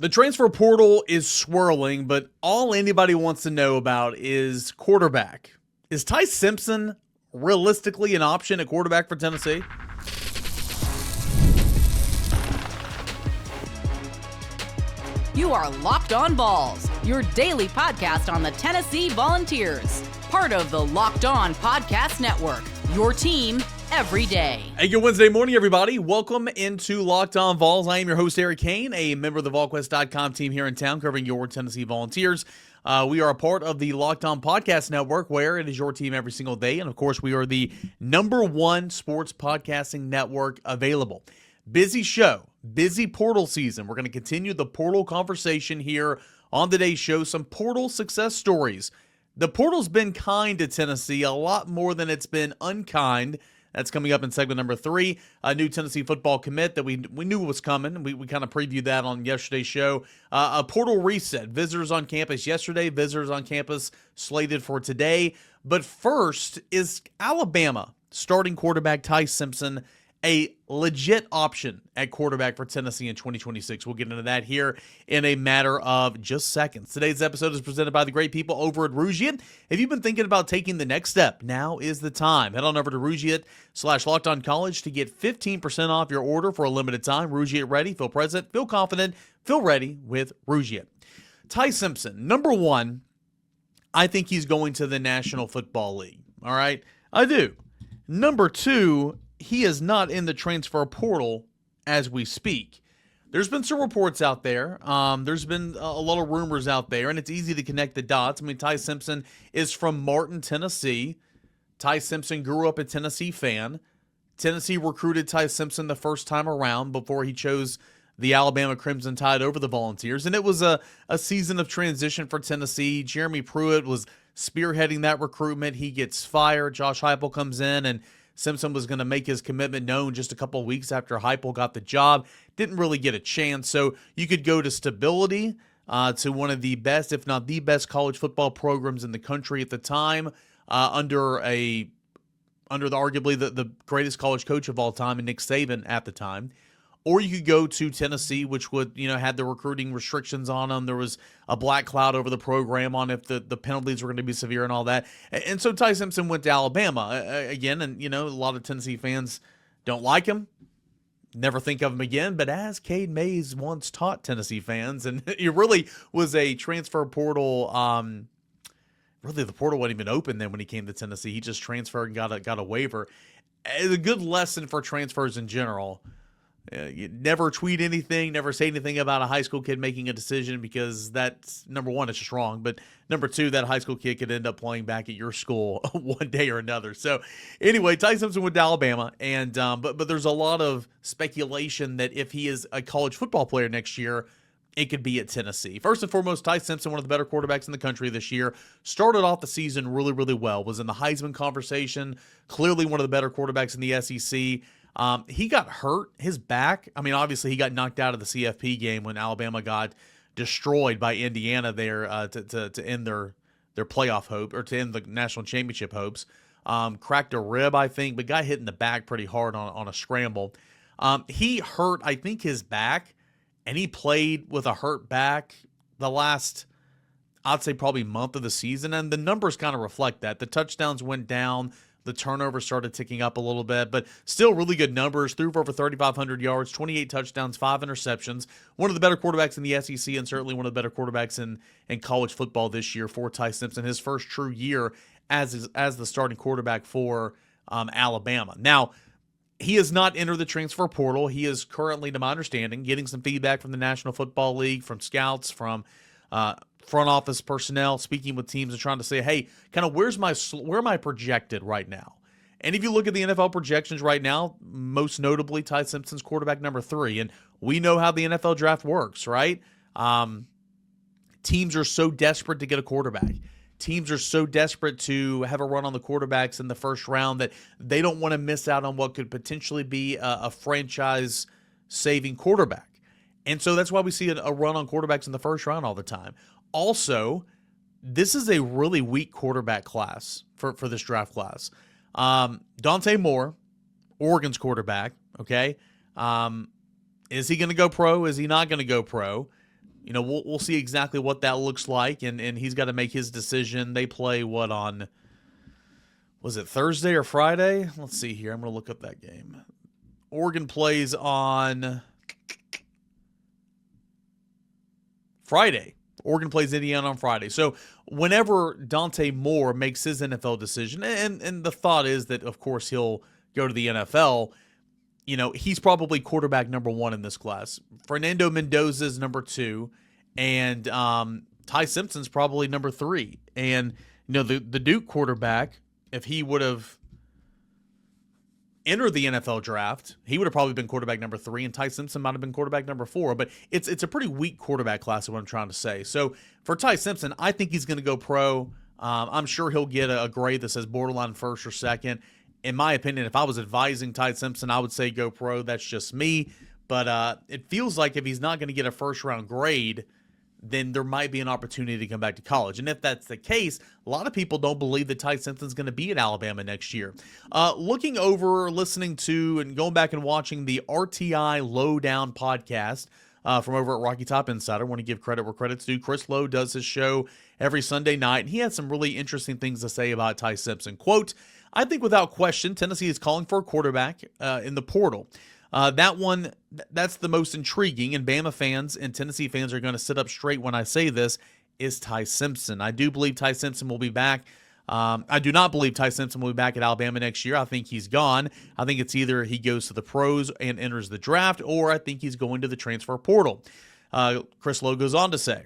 The transfer portal is swirling, but all anybody wants to know about is quarterback. Is Ty Simpson realistically an option at quarterback for Tennessee? You are Locked On Vols, your daily podcast on the Tennessee Volunteers. Part of the Locked On Podcast Network, your team every day. Hey, good Wednesday morning, everybody. Welcome into Locked On Vols. I am your host, Eric Cain, a member of the VolQuest.com team here in town covering your Tennessee Volunteers. We are a part of the Locked On Podcast Network, where it is your team every single day. And, of course, we are the #1 sports podcasting network available. Busy show, busy portal season. We're going to continue the portal conversation here on today's show. Some portal success stories. The portal's been kind to Tennessee a lot more than it's been unkind. That's coming up in segment number 3. A new Tennessee football commit that we knew was coming. We kind of previewed that on yesterday's show. A portal reset. Visitors on campus yesterday. Visitors on campus slated for today. But first, is Alabama starting quarterback Ty Simpson a legit option at quarterback for Tennessee in 2026? We'll get into that here in a matter of just seconds. Today's episode is presented by the great people over at Rouette. If you've been thinking about taking the next step, now is the time. Head on over to Rouette.com/LockedOnCollege to get 15% off your order for a limited time. Rouette ready, feel present, feel confident, feel ready with Rouette. Ty Simpson, number one, I think he's going to the National Football League. All right? I do. Number two, he is not in the transfer portal as we speak. There's been some reports out there. There's been a lot of rumors out there, and it's easy to connect the dots. I mean, Ty Simpson is from Martin, Tennessee. Ty Simpson grew up a Tennessee fan. Tennessee recruited Ty Simpson the first time around before he chose the Alabama Crimson Tide over the Volunteers, and it was a season of transition for Tennessee. Jeremy Pruitt was spearheading that recruitment. He gets fired. Josh Heupel comes in, and Simpson was going to make his commitment known just a couple of weeks after Heupel got the job. Didn't really get a chance. So you could go to stability, to one of the best, if not the best, college football programs in the country at the time, under arguably the greatest college coach of all time, and Nick Saban at the time. Or you could go to Tennessee, which would, had the recruiting restrictions on them. There was a black cloud over the program on if the penalties were going to be severe and all that. And so Ty Simpson went to Alabama again. And, a lot of Tennessee fans don't like him, never think of him again. But as Cade Mays once taught Tennessee fans, and it really was a transfer portal. Really, the portal wasn't even open then when he came to Tennessee. He just transferred and got a waiver. It's a good lesson for transfers in general. You never tweet anything, never say anything about a high school kid making a decision, because that's, number one, it's just wrong. But number two, that high school kid could end up playing back at your school one day or another. So anyway, Ty Simpson went to Alabama, and but there's a lot of speculation that if he is a college football player next year, it could be at Tennessee. First and foremost, Ty Simpson, one of the better quarterbacks in the country this year, started off the season really, really well, was in the Heisman conversation, clearly one of the better quarterbacks in the SEC. He got hurt, his back. I mean, obviously he got knocked out of the CFP game when Alabama got destroyed by Indiana there to end their playoff hope, or to end the national championship hopes. Cracked a rib, I think, but got hit in the back pretty hard on a scramble. He hurt, I think, his back, and he played with a hurt back the last, I'd say, probably month of the season, and the numbers kind of reflect that. The touchdowns went down. The turnovers started ticking up a little bit, but still really good numbers. Threw for over 3,500 yards, 28 touchdowns, 5 interceptions. One of the better quarterbacks in the SEC, and certainly one of the better quarterbacks in college football this year for Ty Simpson. His first true year as the starting quarterback for Alabama. Now, he has not entered the transfer portal. He is currently, to my understanding, getting some feedback from the National Football League, from scouts, from front office personnel, speaking with teams and trying to say, hey, kind of where am I projected right now? And if you look at the NFL projections right now, most notably Ty Simpson's quarterback number 3, and we know how the NFL draft works, right? Teams are so desperate to get a quarterback. Teams are so desperate to have a run on the quarterbacks in the first round that they don't want to miss out on what could potentially be a franchise-saving quarterback. And so that's why we see a run on quarterbacks in the first round all the time. Also, this is a really weak quarterback class for this draft class. Dante Moore, Oregon's quarterback, okay? Is he going to go pro? Is he not going to go pro? we'll see exactly what that looks like, and he's got to make his decision. They play on, was it Thursday or Friday? Let's see here. I'm going to look up that game. Oregon plays on Friday. Oregon plays Indiana on Friday. So whenever Dante Moore makes his NFL decision, and the thought is that, of course, he'll go to the NFL, he's probably quarterback number 1 in this class. Fernando Mendoza's number 2, and Ty Simpson's probably number 3. And, the Duke quarterback, if he would have entered the NFL draft, he would have probably been quarterback number 3, and Ty Simpson might have been quarterback number 4. But it's a pretty weak quarterback class is what I'm trying to say. So for Ty Simpson, I think he's going to go pro. I'm sure he'll get a grade that says borderline first or second. In my opinion, if I was advising Ty Simpson, I would say go pro. That's just me. But it feels like if he's not going to get a first-round grade, then there might be an opportunity to come back to college. And if that's the case, a lot of people don't believe that Ty Simpson's going to be at Alabama next year. Looking over, listening to, and going back and watching the RTI Lowdown podcast from over at Rocky Top Insider. I want to give credit where credit's due. Chris Lowe does his show every Sunday night, and he had some really interesting things to say about Ty Simpson. Quote, I think without question, Tennessee is calling for a quarterback in the portal. That's the most intriguing, and Bama fans and Tennessee fans are going to sit up straight when I say this, is Ty Simpson. I do believe Ty Simpson will be back. I do not believe Ty Simpson will be back at Alabama next year. I think he's gone. I think it's either he goes to the pros and enters the draft, or I think he's going to the transfer portal. Chris Lowe goes on to say,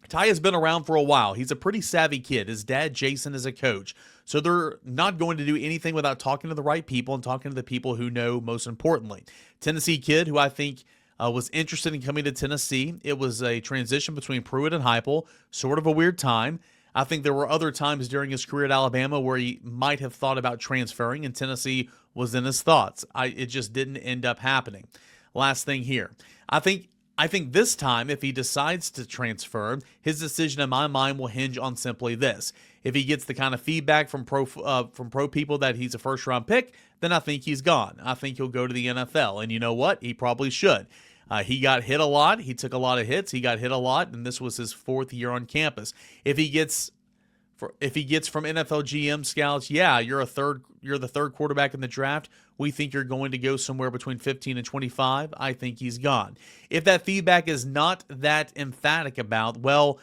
Ty has been around for a while. He's a pretty savvy kid. His dad, Jason, is a coach. So they're not going to do anything without talking to the right people and talking to the people who know most importantly. Tennessee kid who I think was interested in coming to Tennessee. It was a transition between Pruitt and Heupel, sort of a weird time. I think there were other times during his career at Alabama where he might have thought about transferring, and Tennessee was in his thoughts. It just didn't end up happening. Last thing here. I think this time, if he decides to transfer, his decision in my mind will hinge on simply this. If he gets the kind of feedback from pro people that he's a first-round pick, then I think he's gone. I think he'll go to the NFL. And you know what? He probably should. He got hit a lot. He took a lot of hits. He got hit a lot, and this was his 4th year on campus. If he gets from NFL GM scouts, yeah, you're the third quarterback in the draft. We think you're going to go somewhere between 15 and 25. I think he's gone. If that feedback is not that emphatic about, well,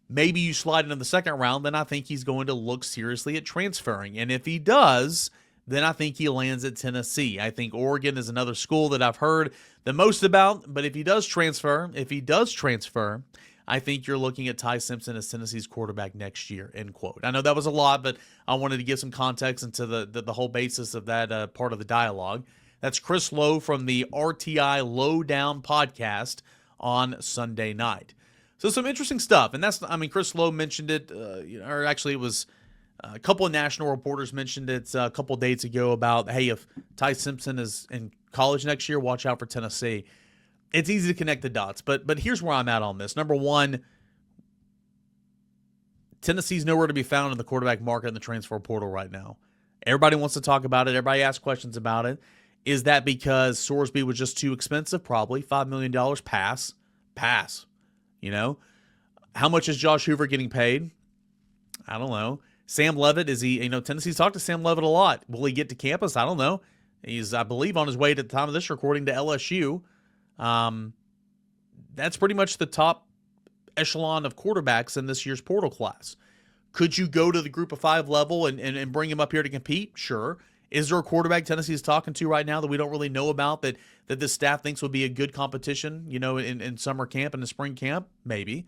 maybe you slide into the second round, then I think he's going to look seriously at transferring. And if he does, then I think he lands at Tennessee. I think Oregon is another school that I've heard the most about. But if he does transfer, I think you're looking at Ty Simpson as Tennessee's quarterback next year, end quote. I know that was a lot, but I wanted to give some context into the whole basis of that part of the dialogue. That's Chris Lowe from the RTI Lowdown podcast on Sunday night. So some interesting stuff. And Chris Lowe mentioned it, or actually it was a couple of national reporters mentioned it a couple of days ago about, hey, if Ty Simpson is in college next year, watch out for Tennessee. It's easy to connect the dots, but here's where I'm at on this. Number one, Tennessee's nowhere to be found in the quarterback market in the transfer portal right now. Everybody wants to talk about it. Everybody asks questions about it. Is that because Sorsby was just too expensive? Probably. $5 million, pass. How much is Josh Hoover getting paid? I don't know. Sam Leavitt, is he, Tennessee's talked to Sam Leavitt a lot. Will he get to campus? I don't know. He's, I believe, on his way at the time of this recording to LSU. That's pretty much the top echelon of quarterbacks in this year's portal class. Could you go to the group of 5 level and bring him up here to compete? Sure. Is there a quarterback Tennessee is talking to right now that we don't really know about that this staff thinks would be a good competition, in summer camp and the spring camp? Maybe.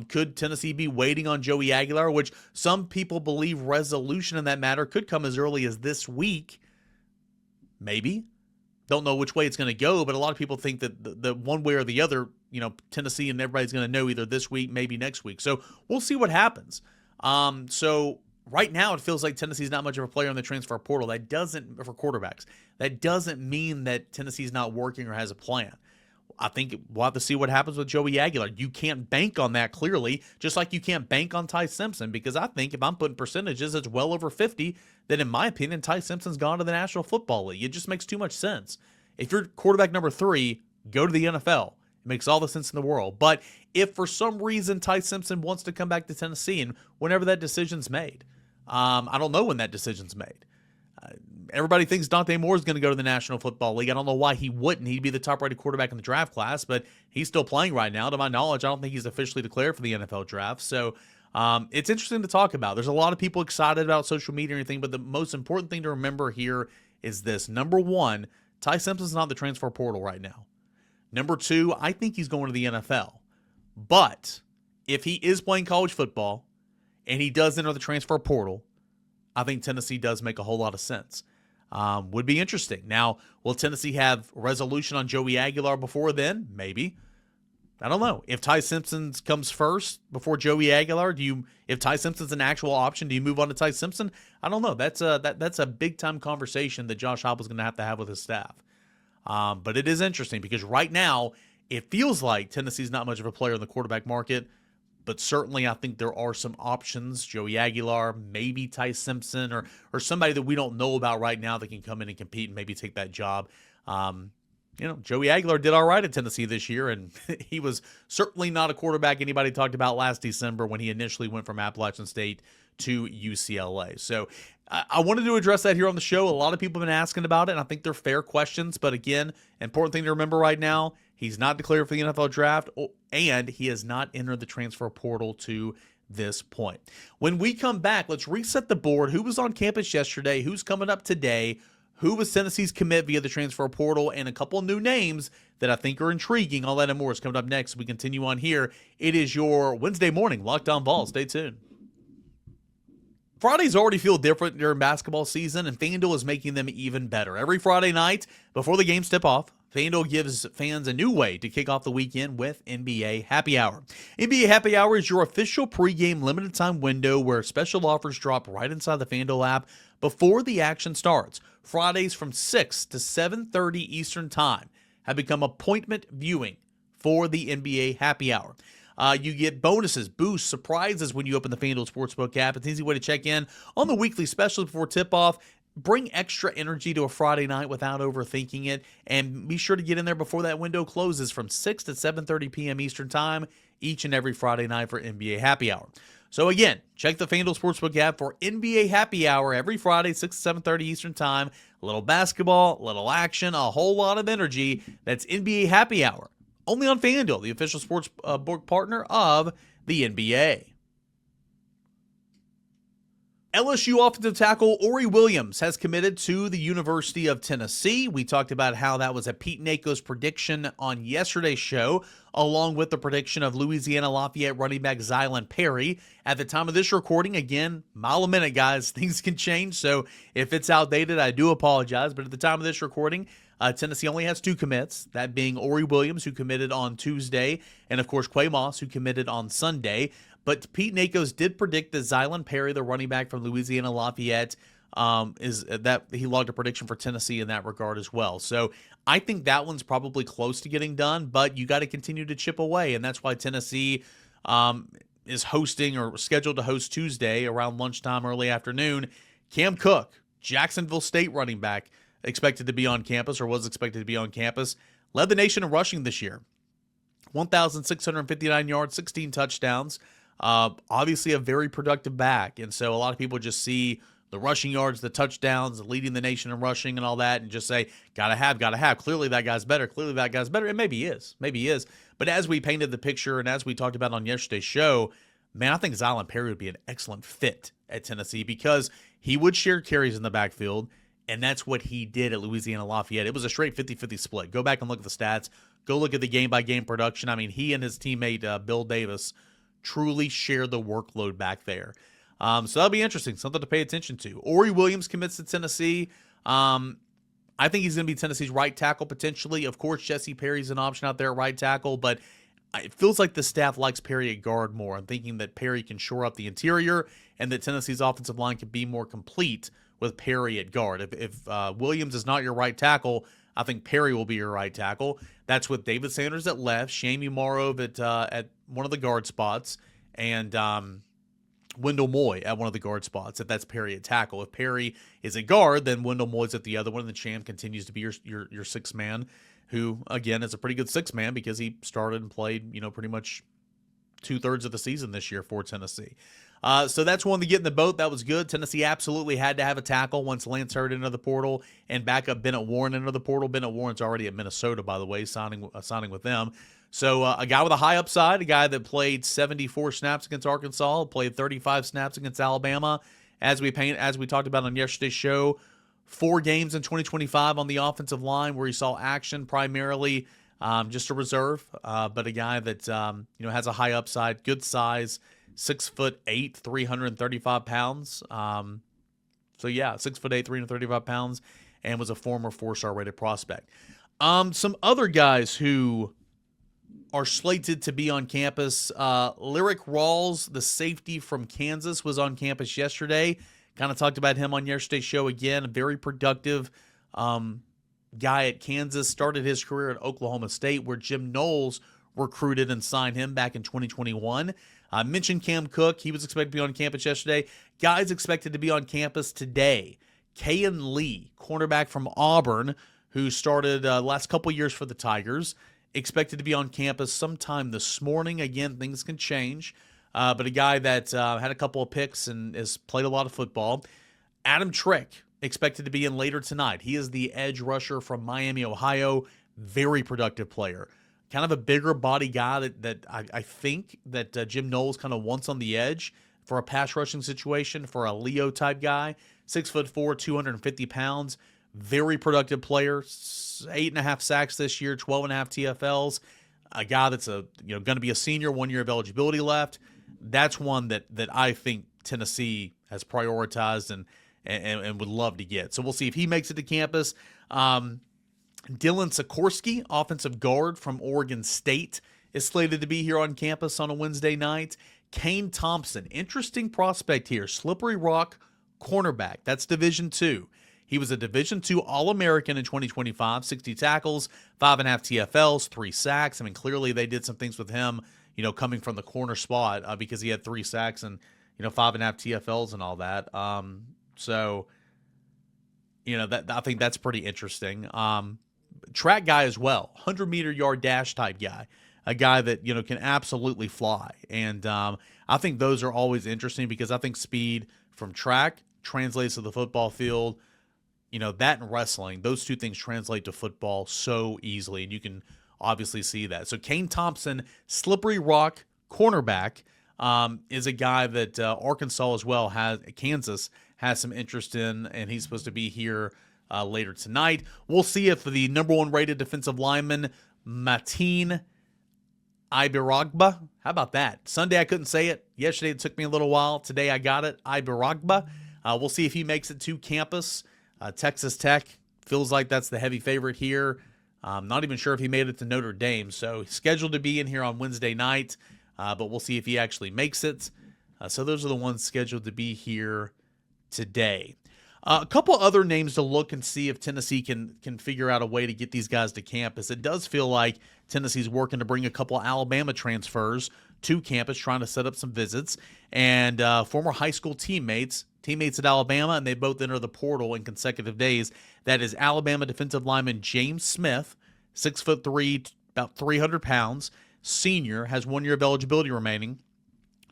Could Tennessee be waiting on Joey Aguilar, which some people believe resolution in that matter could come as early as this week? Maybe. Don't know which way it's going to go, but a lot of people think that the one way or the other, Tennessee and everybody's going to know either this week, maybe next week. So we'll see what happens. So right now it feels like Tennessee's not much of a player in the transfer portal. For quarterbacks. That doesn't mean that Tennessee's not working or has a plan. I think we'll have to see what happens with Joey Aguilar. You can't bank on that clearly, just like you can't bank on Ty Simpson, because I think if I'm putting percentages, it's well over 50, then in my opinion, Ty Simpson's gone to the National Football League. It just makes too much sense. If you're quarterback number 3, go to the NFL. It makes all the sense in the world. But if for some reason Ty Simpson wants to come back to Tennessee, and whenever that decision's made, I don't know when that decision's made. Everybody thinks Dante Moore is going to go to the National Football League. I don't know why he wouldn't. He'd be the top-rated quarterback in the draft class, but he's still playing right now. To my knowledge, I don't think he's officially declared for the NFL draft. So it's interesting to talk about. There's a lot of people excited about social media and everything, but the most important thing to remember here is this. Number one, Ty Simpson's not in the transfer portal right now. Number two, I think he's going to the NFL. But if he is playing college football and he does enter the transfer portal, I think Tennessee does make a whole lot of sense. Would be interesting. Now, will Tennessee have resolution on Joey Aguilar before then? Maybe. I don't know. If Ty Simpson comes first before Joey Aguilar, if Ty Simpson's an actual option, do you move on to Ty Simpson? I don't know. That's a big-time conversation that Josh Heupel's going to have with his staff. But it is interesting because right now it feels like Tennessee's not much of a player in the quarterback market, but certainly I think there are some options. Joey Aguilar, maybe Ty Simpson, or somebody that we don't know about right now that can come in and compete and maybe take that job. Joey Aguilar did all right at Tennessee this year, and he was certainly not a quarterback anybody talked about last December when he initially went from Appalachian State to UCLA. So I wanted to address that here on the show. A lot of people have been asking about it, and I think they're fair questions. But again, important thing to remember right now, he's not declared for the NFL draft, and he has not entered the transfer portal to this point. When we come back, let's reset the board. Who was on campus yesterday? Who's coming up today? Who was Tennessee's commit via the transfer portal? And a couple of new names that I think are intriguing. All that and more is coming up next. We continue on here. It is your Wednesday morning Locked On Vols. Stay tuned. Fridays already feel different during basketball season, and FanDuel is making them even better. Every Friday night, before the games tip off, FanDuel gives fans a new way to kick off the weekend with NBA Happy Hour. NBA Happy Hour is your official pregame limited-time window where special offers drop right inside the FanDuel app before the action starts. Fridays from 6 to 7:30 Eastern Time have become appointment viewing for the NBA Happy Hour. You get bonuses, boosts, surprises when you open the FanDuel Sportsbook app. It's an easy way to check in on the weekly specials before tip-off. Bring extra energy to a Friday night without overthinking it, and be sure to get in there before that window closes from 6 to 7:30 p.m. Eastern Time each and every Friday night for NBA Happy Hour. So again, check the FanDuel Sportsbook app for NBA Happy Hour every Friday, 6 to 7:30 Eastern Time. A little basketball, a little action, a whole lot of energy. That's NBA Happy Hour. Only on FanDuel, the official sports book partner of the NBA. LSU offensive tackle Ori Williams has committed to the University of Tennessee. We talked about how that was a Pete Nako's prediction on yesterday's show, along with the prediction of Louisiana Lafayette running back Zylan Perry. At the time of this recording, again, mile a minute, guys, things can change. So if it's outdated, I do apologize. But at the time of this recording, Tennessee only has two commits, that being Ori Williams, who committed on Tuesday, and of course Quay Moss, who committed on Sunday. But Pete Nakos did predict that Zylan Perry, the running back from Louisiana Lafayette, he logged a prediction for Tennessee in that regard as well. So I think that one's probably close to getting done, but you got to continue to chip away, and that's why Tennessee is hosting or scheduled to host Tuesday around lunchtime, early afternoon. Cam Cook, Jacksonville State running back, expected to be on campus or was expected to be on campus, led the nation in rushing this year. 1,659 yards, 16 touchdowns. Obviously a very productive back, and so a lot of people just see the rushing yards, the touchdowns, leading the nation in rushing and all that, and just say, gotta have. Clearly that guy's better. And maybe he is. But as we painted the picture and as we talked about on yesterday's show, man, I think Zylan Perry would be an excellent fit at Tennessee because he would share carries in the backfield, and that's what he did at Louisiana Lafayette. It was a straight 50-50 split. Go back and look at the stats. Go look at the game-by-game production. I mean, he and his teammate Bill Davis truly share the workload back there. So that'll be interesting, something to pay attention to. Ori Williams commits to Tennessee. I think he's going to be Tennessee's right tackle potentially. Of course, Jesse Perry's an option out there at right tackle, but it feels like the staff likes Perry at guard more. I'm thinking that Perry can shore up the interior and that Tennessee's offensive line can be more complete with Perry at guard. If Williams is not your right tackle, I think Perry will be your right tackle. That's with David Sanders at left, Shane Umarov at one of the guard spots, and Wendell Moy at one of the guard spots, if that's Perry at tackle. If Perry is a guard, then Wendell Moy's at the other one, and the Cham continues to be your sixth man. who, again, is a pretty good six-man because he started and played, pretty much 2/3 of the season this year for Tennessee. So that's one to get in the boat. That was good. Tennessee absolutely had to have a tackle once Lance Hurd into the portal and back up Bennett Warren into the portal. Bennett Warren's already at Minnesota, by the way, signing with them. So a guy with a high upside, a guy that played 74 snaps against Arkansas, played 35 snaps against Alabama. As we talked about on yesterday's show, 4 games in 2025 on the offensive line where he saw action, primarily just a reserve, but a guy that has a high upside, good size, 6'8", 335 pounds. 6'8", 335 pounds, and was a former 4-star rated prospect. Some other guys who are slated to be on campus. Lyric Rawls, the safety from Kansas, was on campus yesterday. Kind of talked about him on yesterday's show again. A very productive guy at Kansas. Started his career at Oklahoma State, where Jim Knowles recruited and signed him back in 2021. I mentioned Cam Cook. He was expected to be on campus yesterday. Guys expected to be on campus today. Kayan Lee, cornerback from Auburn, who started last couple years for the Tigers, expected to be on campus sometime this morning. Again, things can change. But a guy that had a couple of picks and has played a lot of football. Adam Trick, expected to be in later tonight. He is the edge rusher from Miami, Ohio. Very productive player. Kind of a bigger body guy that I think that Jim Knowles kind of wants on the edge for a pass rushing situation, for a Leo type guy. 6'4", 250 pounds. Very productive player. 8.5 sacks this year, 12.5 TFLs. A guy that's going to be a senior, 1 year of eligibility left. That's one that I think Tennessee has prioritized and would love to get. So we'll see if he makes it to campus. Dylan Sikorsky, offensive guard from Oregon State, is slated to be here on campus on a Wednesday night. Kane Thompson, interesting prospect here. Slippery Rock cornerback. That's Division II. He was a Division II All-American in 2025, 60 tackles, 5.5 TFLs, 3 sacks. I mean, clearly they did some things with him, coming from the corner spot because he had 3 sacks and, 5.5 TFLs and all that. I think that's pretty interesting. Track guy as well, 100-meter yard dash type guy, a guy that, can absolutely fly. And I think those are always interesting because I think speed from track translates to the football field. That and wrestling, those two things translate to football so easily, and you can obviously see that. So Kane Thompson, Slippery Rock cornerback, is a guy that Arkansas as well Kansas has some interest in, and he's supposed to be here later tonight. We'll see if the number 1 rated defensive lineman, Mateen Ibiragba, how about that? Sunday I couldn't say it. Yesterday it took me a little while. Today I got it. Ibiragba. We'll see if he makes it to campus. Texas Tech feels like that's the heavy favorite here. Not even sure if he made it to Notre Dame. So he's scheduled to be in here on Wednesday night, but we'll see if he actually makes it. So those are the ones scheduled to be here today. A couple other names to look and see if Tennessee can figure out a way to get these guys to campus. It does feel like Tennessee's working to bring a couple Alabama transfers to campus, trying to set up some visits. And former high school teammates at Alabama, and they both enter the portal in consecutive days. That is Alabama defensive lineman James Smith, 6'3", about 300 pounds, senior, has 1 year of eligibility remaining,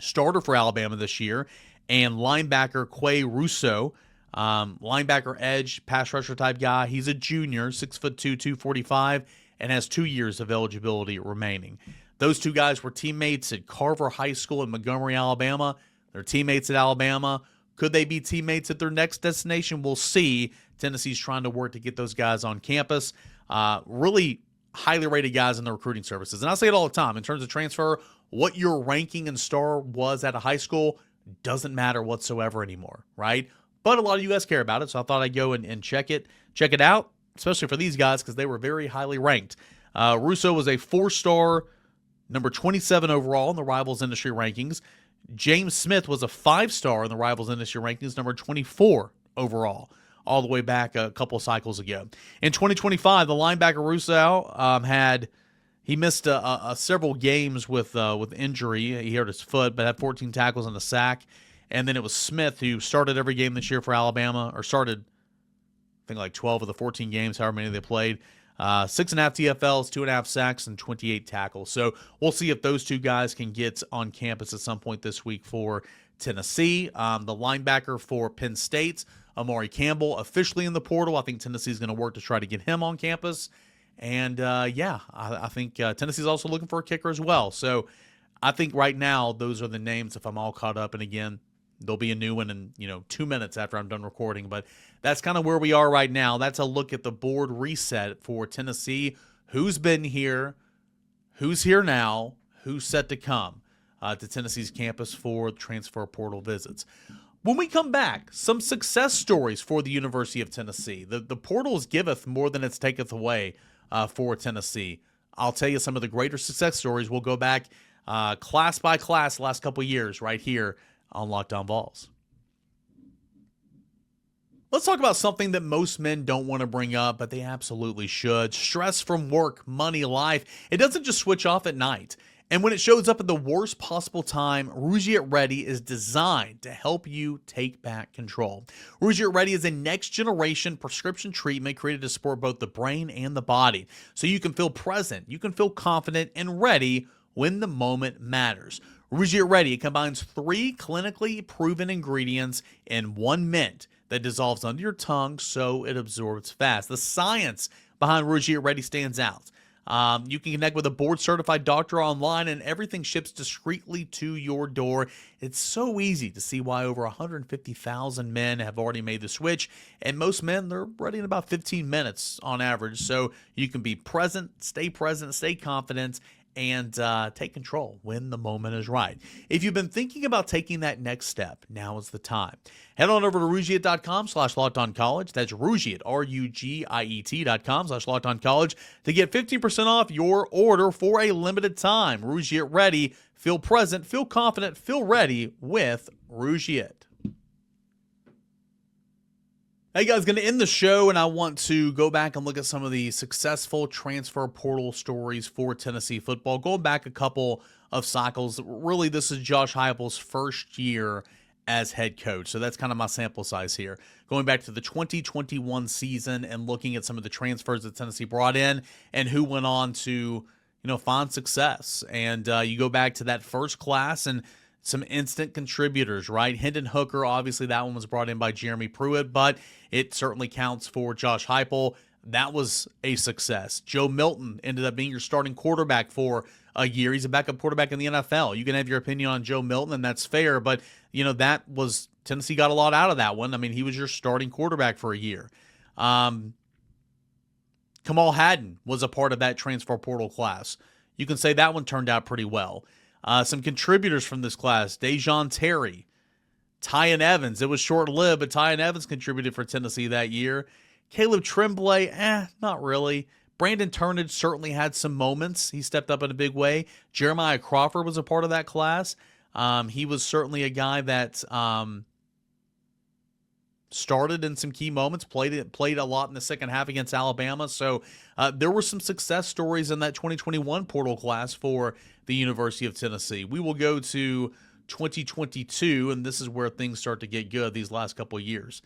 starter for Alabama this year, and linebacker Quay Russo, linebacker edge, pass rusher type guy. He's a junior, 6'2", 245, and has 2 years of eligibility remaining. Those two guys were teammates at Carver High School in Montgomery, Alabama. They're teammates at Alabama. Could they be teammates at their next destination? We'll see. Tennessee's trying to work to get those guys on campus. Really highly rated guys in the recruiting services. And I say it all the time. In terms of transfer, what your ranking and star was at a high school doesn't matter whatsoever anymore, right? But a lot of you guys care about it, so I thought I'd go and check it out, especially for these guys because they were very highly ranked. Russo was a 4-star, number 27 overall in the Rivals Industry rankings. James Smith was a 5-star in the Rivals Industry rankings, number 24 overall, all the way back a couple of cycles ago. In 2025, the linebacker Russo he missed several games with injury. He hurt his foot, but had 14 tackles and a sack. And then it was Smith who started every game this year for Alabama, or started, I think, like 12 of the 14 games, however many they played. 6.5 TFLs, 2.5 sacks, and 28 tackles. So we'll see if those two guys can get on campus at some point this week for Tennessee. The linebacker for Penn State, Amari Campbell, officially in the portal. I think Tennessee's going to work to try to get him on campus. And, I think Tennessee's also looking for a kicker as well. So I think right now those are the names if I'm all caught up. And, again, there'll be a new one in, 2 minutes after I'm done recording. But that's kind of where we are right now. That's a look at the board reset for Tennessee. Who's been here? Who's here now? Who's set to come to Tennessee's campus for transfer portal visits? When we come back, some success stories for the University of Tennessee. The portals giveth more than it taketh away for Tennessee. I'll tell you some of the greater success stories. We'll go back class by class the last couple of years right here on Locked On Vols. Let's talk about something that most men don't want to bring up, but they absolutely should. Stress from work, money, life. It doesn't just switch off at night. And when it shows up at the worst possible time, Rouette Ready is designed to help you take back control. Rouette Ready is a next-generation prescription treatment created to support both the brain and the body, so you can feel present, you can feel confident, and ready when the moment matters. Rouette Ready combines 3 clinically proven ingredients in 1 mint that dissolves under your tongue so it absorbs fast. The science behind Rouette Ready stands out. You can connect with a board-certified doctor online, and everything ships discreetly to your door. It's so easy to see why over 150,000 men have already made the switch, and most men, they're ready in about 15 minutes on average. So you can be present, stay confident, and take control when the moment is right. If you've been thinking about taking that next step, now is the time. Head on over to Rouette.com/LockedOnCollege. That's Rouette, RUGIET.com/LockedOnCollege to get 15% off your order for a limited time. Rouette Ready. Feel present, feel confident, feel ready with Rouette. Hey guys, going to end the show, and I want to go back and look at some of the successful transfer portal stories for Tennessee football. Going back a couple of cycles, really this is Josh Heupel's first year as head coach, so that's kind of my sample size here. Going back to the 2021 season and looking at some of the transfers that Tennessee brought in and who went on to, find success. And you go back to that first class and some instant contributors, right? Hendon Hooker, obviously that one was brought in by Jeremy Pruitt, but it certainly counts for Josh Heupel. That was a success. Joe Milton ended up being your starting quarterback for a year. He's a backup quarterback in the NFL. You can have your opinion on Joe Milton, and that's fair, but, that was – Tennessee got a lot out of that one. I mean, he was your starting quarterback for a year. Kamal Haddon was a part of that transfer portal class. You can say that one turned out pretty well. Some contributors from this class, Dejon Terry, Tyan Evans. It was short-lived, but Tyan Evans contributed for Tennessee that year. Caleb Tremblay, not really. Brandon Turnage certainly had some moments. He stepped up in a big way. Jeremiah Crawford was a part of that class. He was certainly a guy that started in some key moments, played a lot in the second half against Alabama. So there were some success stories in that 2021 portal class for the University of Tennessee. We will go to 2022, and this is where things start to get good these last couple of years.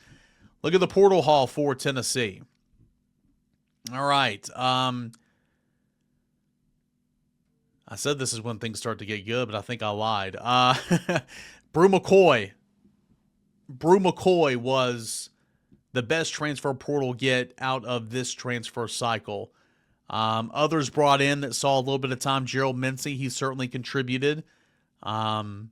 Look at the portal haul for Tennessee. All right. I said this is when things start to get good, but I think I lied. Brew McCoy was the best transfer portal get out of this transfer cycle. Others brought in that saw a little bit of time. Gerald Mincy, he certainly contributed. Andre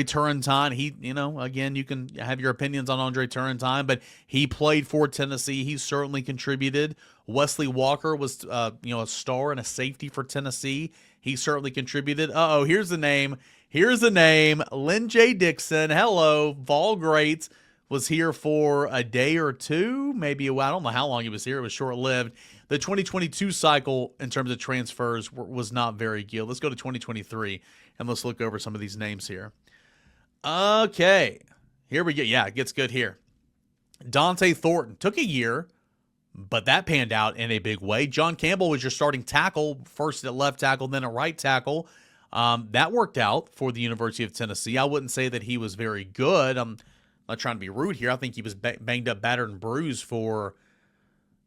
Turrentine, he, again, you can have your opinions on Andre Turrentine, but he played for Tennessee. He certainly contributed. Wesley Walker was, a star and a safety for Tennessee. He certainly contributed. Here's the name. Lynn J. Dixon. Hello. Vol great. Was here for a day or two, maybe I don't know how long he was here. It was short-lived. The 2022 cycle in terms of transfers was not very good. Let's go to 2023, and let's look over some of these names here. Okay. Here we go. Yeah, it gets good here. Dante Thornton took a year, but that panned out in a big way. John Campbell was your starting tackle, first at left tackle, then at right tackle. That worked out for the University of Tennessee. I wouldn't say that he was very good. I'm not trying to be rude here. I think he was banged up, battered, and bruised for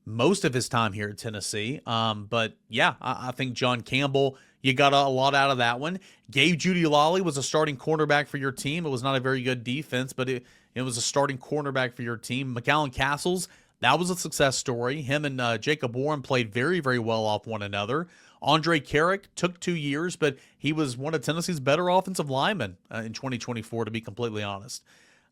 most of his time here at Tennessee. But yeah, I think John Campbell, you got a lot out of that one. Gabe Judy-Lally was a starting cornerback for your team. It was not a very good defense, but it was a starting cornerback for your team. McAllen Castles, that was a success story. Him and Jacob Warren played very, very well off one another. Andre Carrick took 2 years, but he was one of Tennessee's better offensive linemen in 2024, to be completely honest.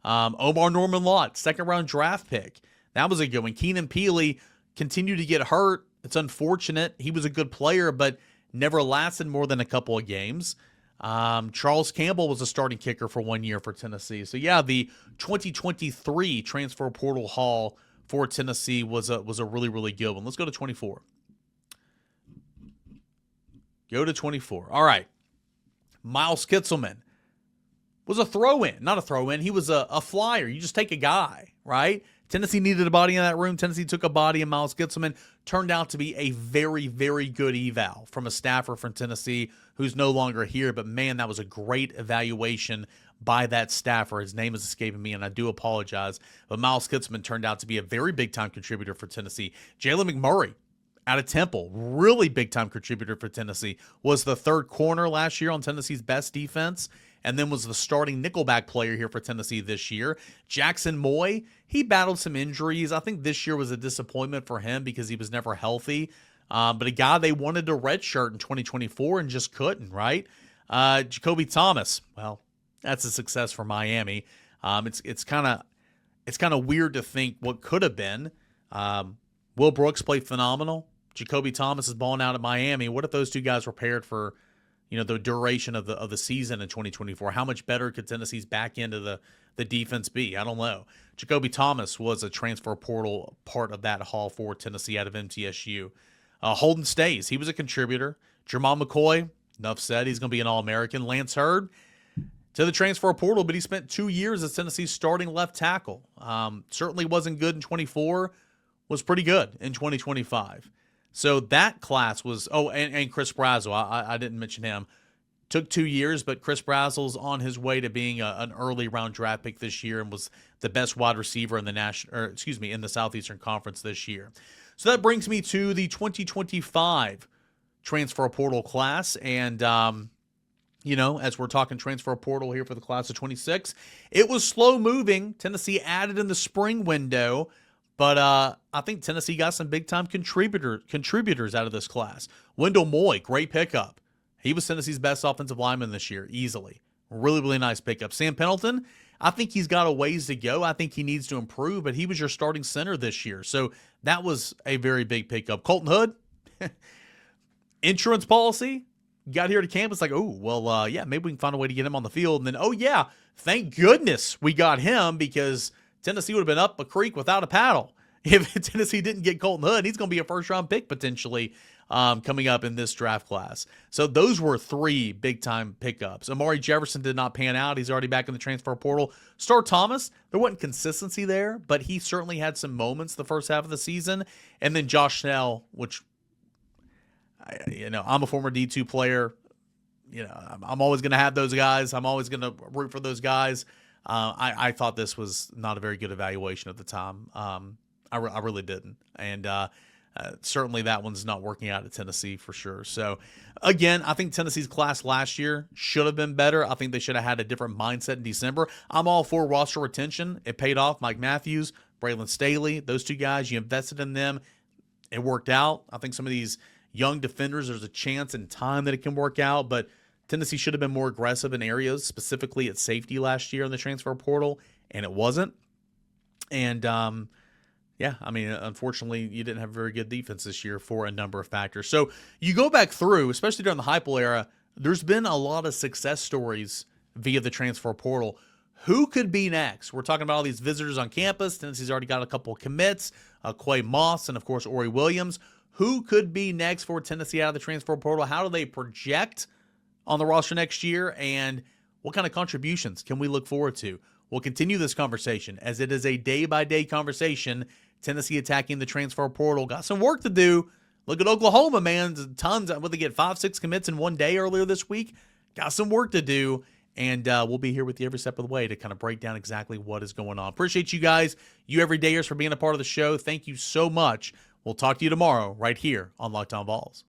Omar Norman-Lott, second-round draft pick. That was a good one. Keenan Peely continued to get hurt. It's unfortunate. He was a good player, but never lasted more than a couple of games. Charles Campbell was a starting kicker for 1 year for Tennessee. So, yeah, the 2023 transfer portal haul for Tennessee was a really, really good one. Let's go to 24. Go to 24. All right. Miles Kitselman was a throw-in. Not a throw-in. He was a flyer. You just take a guy, right? Tennessee needed a body in that room. Tennessee took a body, and Miles Kitselman turned out to be a very, very good eval from a staffer from Tennessee who's no longer here. But, man, that was a great evaluation by that staffer. His name is escaping me, and I do apologize. But Miles Kitselman turned out to be a very big-time contributor for Tennessee. Jalen McMurray out of Temple, really big-time contributor for Tennessee, was the third corner last year on Tennessee's best defense, and then was the starting nickelback player here for Tennessee this year. Jackson Moy, he battled some injuries. I think this year was a disappointment for him because he was never healthy. But a guy they wanted to redshirt in 2024 and just couldn't, right? Jacoby Thomas, well, that's a success for Miami. It's kind of weird to think what could have been. Will Brooks played phenomenal. Jacoby Thomas is balling out at Miami. What if those two guys were paired for, the duration of the season in 2024? How much better could Tennessee's back end of the defense be? I don't know. Jacoby Thomas was a transfer portal part of that haul for Tennessee out of MTSU. Holden Stays, he was a contributor. Jermod McCoy, enough said, he's going to be an All-American. Lance Hurd, to the transfer portal, but he spent 2 years as Tennessee's starting left tackle. Certainly wasn't good in 24, was pretty good in 2025. So that class was, and Chris Brazzell, I didn't mention him. Took 2 years, but Chris Brazzell's on his way to being an early round draft pick this year and was the best wide receiver in in the Southeastern Conference this year. So that brings me to the 2025 transfer portal class. And, as we're talking transfer portal here for the class of 26, it was slow moving. Tennessee added in the spring window. But I think Tennessee got some big-time contributors out of this class. Wendell Moy, great pickup. He was Tennessee's best offensive lineman this year, easily. Really, really nice pickup. Sam Pendleton, I think he's got a ways to go. I think he needs to improve, but he was your starting center this year. So that was a very big pickup. Colton Hood, insurance policy, got here to campus like, maybe we can find a way to get him on the field. And then, thank goodness we got him because Tennessee would have been up a creek without a paddle if Tennessee didn't get Colton Hood. He's going to be a first-round pick potentially coming up in this draft class. So those were 3 big-time pickups. Amari Jefferson did not pan out. He's already back in the transfer portal. Star Thomas, there wasn't consistency there, but he certainly had some moments the first half of the season. And then Josh Snell, which, I'm a former D2 player. I'm always going to have those guys. I'm always going to root for those guys. I thought this was not a very good evaluation at the time. I really didn't. And certainly that one's not working out at Tennessee for sure. So, again, I think Tennessee's class last year should have been better. I think they should have had a different mindset in December. I'm all for roster retention. It paid off. Mike Matthews, Braylon Staley, those 2 guys, you invested in them. It worked out. I think some of these young defenders, there's a chance in time that it can work out, but Tennessee should have been more aggressive in areas, specifically at safety last year in the transfer portal, and it wasn't. And, unfortunately, you didn't have a very good defense this year for a number of factors. So you go back through, especially during the Heupel era, there's been a lot of success stories via the transfer portal. Who could be next? We're talking about all these visitors on campus. Tennessee's already got a couple of commits, Quay Moss and, of course, Ori Williams. Who could be next for Tennessee out of the transfer portal? How do they project on the roster next year, and what kind of contributions can we look forward to? We'll continue this conversation as it is a day-by-day conversation. Tennessee attacking the transfer portal. Got some work to do. Look at Oklahoma, man. Tons. Would they get 5-6 commits in one day earlier this week? Got some work to do, and we'll be here with you every step of the way to kind of break down exactly what is going on. Appreciate you guys, you everydayers, for being a part of the show. Thank you so much. We'll talk to you tomorrow right here on Locked On Vols.